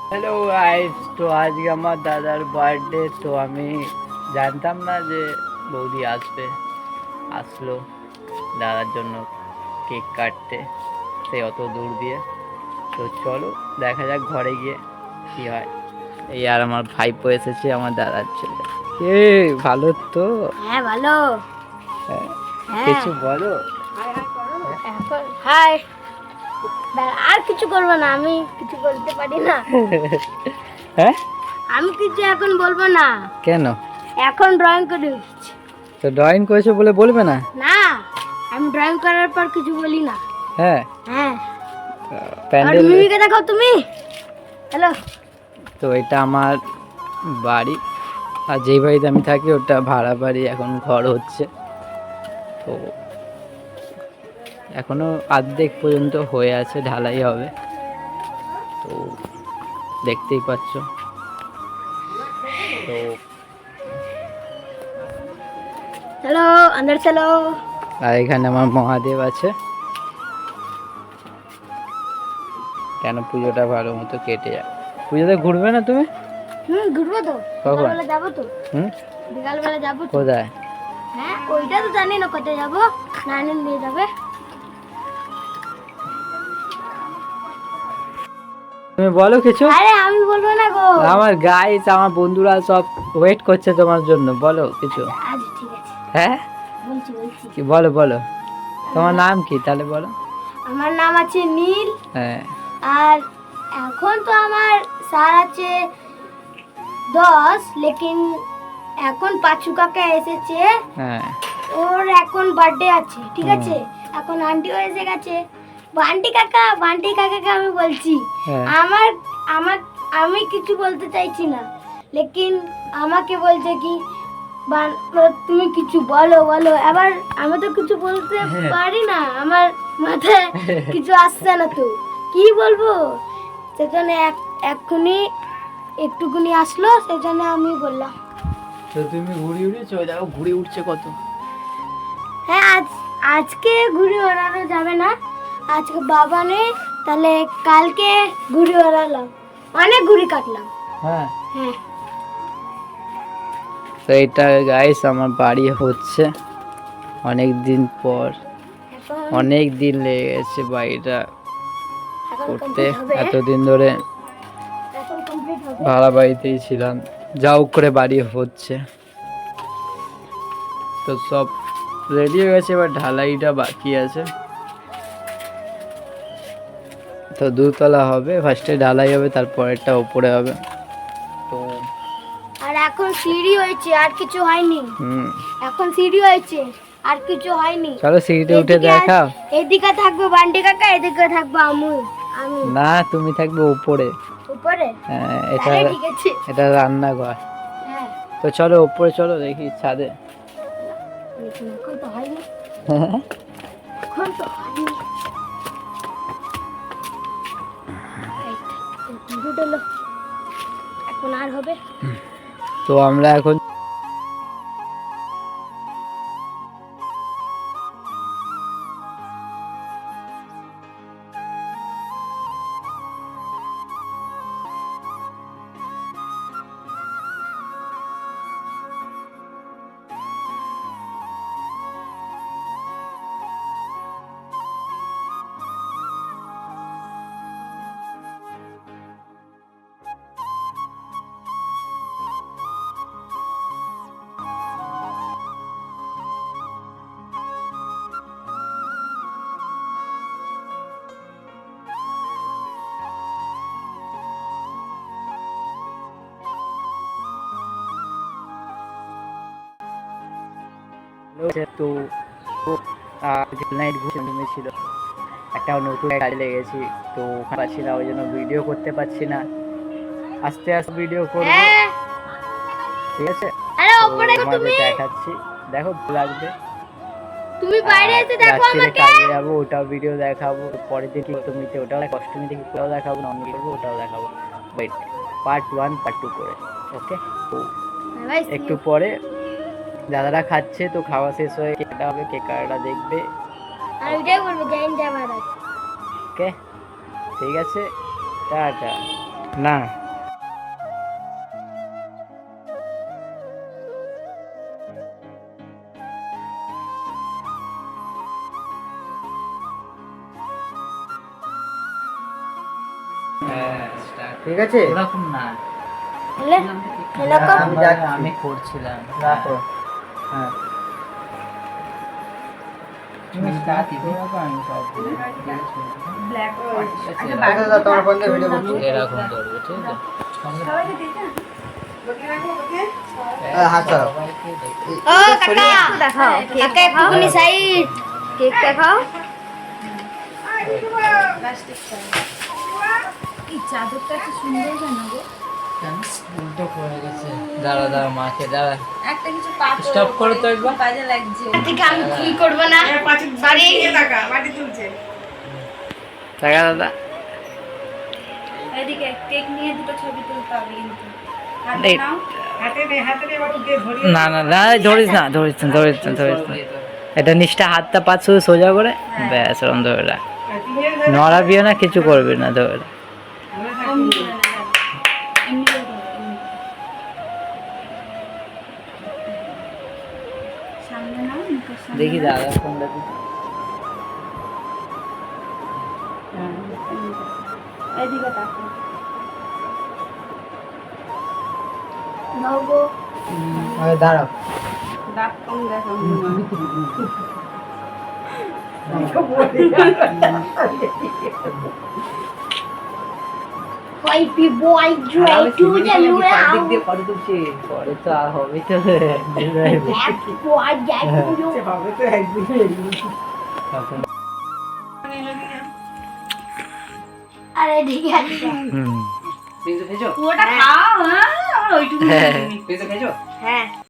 Hello guys, তো আজকে আমার দাদার বার্থডে। তো আমি জানতাম না যে বৌদি আসলো দাদার জন্য কেক কাটতে, সে অত দূর দিয়ে। তো চলো দেখা যাক ঘরে গিয়ে কি হয়। এই আর আমার ভাইপো এসেছে, আমার দাদার ছেলে। এ ভালো তো? হ্যাঁ ভালো। হ্যাঁ, হ্যাঁ কিছু বলো। এখন হাই। আর কিছু করবো না, আমি কিছু বলতে পারি না। হ্যাঁ, আমি কিছু এখন বলবো না, কেন? এখন ড্রয়িং করে উঠছি। তো ড্রয়িং করেছো বলে বলবে না? না, আমি ড্রয়িং করার পর কিছু বলি না। হ্যাঁ, হ্যাঁ, আর প্যান্ডেল। মিমিকে দেখাও তুমি। হ্যালো। তো এটা আমার বাড়ি, আর যেই বাড়িতে আমি থাকি ওটা ভাড়া বাড়ি, এখন ঘর হচ্ছে। তো এখনো অর্ধেক পর্যন্ত হয়ে আছে, ঢালাই হবে। তো দেখতেই পাচ্ছ। তো চলো अंदर চলো। আর এখানে আমার মহাদেব আছে। কেন পুজোটা ভালো মতো কেটে যায়। পুজোতে ঘুরবে না তুমি? ঘুরবো তো, কখন? বিকালবেলা যাবো তো। হুম, বিকালবেলা যাবো তো। কোথায়? হ্যাঁ, ওইটা তো জানি না কোথায় যাবো। নানি নিয়ে যাবে। তুমি বলো কিছু। আরে আমি বলবো না গো। আমার গাইস, আমার বন্ধুরা সব ওয়েট করছে তোমার জন্য, বলো কিছু। আজ ঠিক আছে, হ্যাঁ, বলছি বলছি। কি বলো বলো। তোমার নাম কি তাহলে বলো। আমার নাম আছে নীল। হ্যাঁ, আর এখন তো আমার স্যার আছে 10, লেকিন এখন পাঁচু কাকা এসেছে, হ্যাঁ, ওর এখন বার্থডে আছে, ঠিক আছে। এখন আন্টিও এসে গেছে। বান্টি কাকাকে আমি বলছি। হ্যাঁ। আমার আমার আমি কিছু বলতে চাইছি না, লেকিন আমাকে বলছে কি তুমি কিছু বলো বলো। এবার আমি তো কিছু বলতে পারি না, আমার মাথায় কিছু আসছে না, তো কি বলবো। সেজন্য এক্ষুনি একটুকুনি আসলো, সেজন্য আমি বললাম। তো তুমি ঘুরে উড়েছো, দেখো ঘুরে উঠছে কত। হ্যাঁ, আজকে ঘুড়ি ওড়ানো যাবে না, আজকে বাবা নেই, তাহলে কালকে ঘুড়ি ওড়ালাম, অনেক ঘুড়ি কাটলাম। হ্যাঁ, হ্যাঁ, তো এটা গাইস আমার বাড়ি হচ্ছে অনেক দিন পর। এখন অনেক দিন লেগে গেছে বাড়িটা এখন করতে। কমপ্লিট হবে। এতদিন ধরে এখন কমপ্লিট হবে। ভাড়া বাড়িতেই ছিলাম, যাও করে বাড়ি হচ্ছে। তো সব রেডি হয়ে গেছে, এবার ঢালাইটা বাকি আছে। তো দুতলা হবে, ফার্স্টে ঢালাই হবে, তারপরেরটা উপরে হবে। তো আর এখন সিঁড়ি হয়েছে, আর কিছু হয়নি। এখন সিঁড়ি হয়েছে, আর কিছু হয়নি। চলো সিঁড়িতে উঠে এদিকে দেখাও। এদিকে থাকবে বান্টি কাকা, এদিকে থাকবো আমি। না, তুমি থাকবে উপরে। উপরে? হ্যাঁ, এটা তাহলে ঠিক আছে। এটা রান্নাঘর। হ্যাঁ, তো চলো উপরে চলো, দেখি ছাদে। এখন তো হয়নি, এখন তো হয়নি। কমপ্লিট হলো, এখন আর হবে। তো আমরা এখন তো নাইট ঘুরে ছিল, একটা নতুন গাড়ি লেগেছি। তো ওখানে পাচ্ছি না, ওই জন্য ভিডিও করতে পারছি না। আস্তে আস্তে ভিডিও করবো, হ্যাঁ, ঠিক আছে। আরে তো উপরে দেখো তোমাদের তুমি। দেখাচ্ছি, দেখো ভালো লাগবে। তুমি বাইরে এসে দেখো রাত্রিরে আমাকে। কাজে যাবো, ওটাও ভিডিও দেখাবো। পরের দিন অষ্টমীতে ওটাও অষ্টমীতে ওটাও দেখাবো, নবমী করবো ওটাও দেখাবো। ওয়েট, পার্ট 1 পার্ট 2 করে। ওকে, তো ভাই একটু পরে দাদারা খাচ্ছে, তো খাওয়া শেষ হয়ে কেকটা হবে, কেক কাটাটা দেখবে। আর ওইটাই বলবো, জয় হিন্দ জয় ভারত। ওকে, ঠিক আছে, টাটা। না ঠিক আছে এরকম না হলে এরকম আমি করছিলাম রাখো হ্যাঁ তুমি স্টার্ট করো আমি সব আচ্ছা তোমার ফোন দিয়ে ভিডিও করছি এরকম ধরবে ঠিক আছে হাত ছাড়াও সবাইকে দেখে ও কাকা দেখাও কাকা একটুখানি সাইড কেক দেখাও কেন? উল্টো পড়ে গেছে দাঁড়া দাঁড়া মাকে দাঁড়া স্টপ করো তো একবার থেকে আমি কি করব না সরি টাকা দাদা এদিকে কেক নিয়ে দুটো ছবি তুলতে হবে কিন্তু এই- না না না ধরিস না এটা নিচটা হাতটা পা শুধু সোজা করে ব্যাস ওরম ধরে রাখ নড়াবিও না কিছু করবি না ধরে রাখ। সামনে নাও মুখের সামনে দেখি দাদা ফোনটা দিই। এদিকে তাকাও নাও গো দাঁড়াও দাঁত কম দেখো Why people I try to tell you how পরে তো আর হবে তো Happy boy get you আরে ঠিক আছে হুম ওটা খাও হ্যাঁ ওইটুকু হ্যাঁ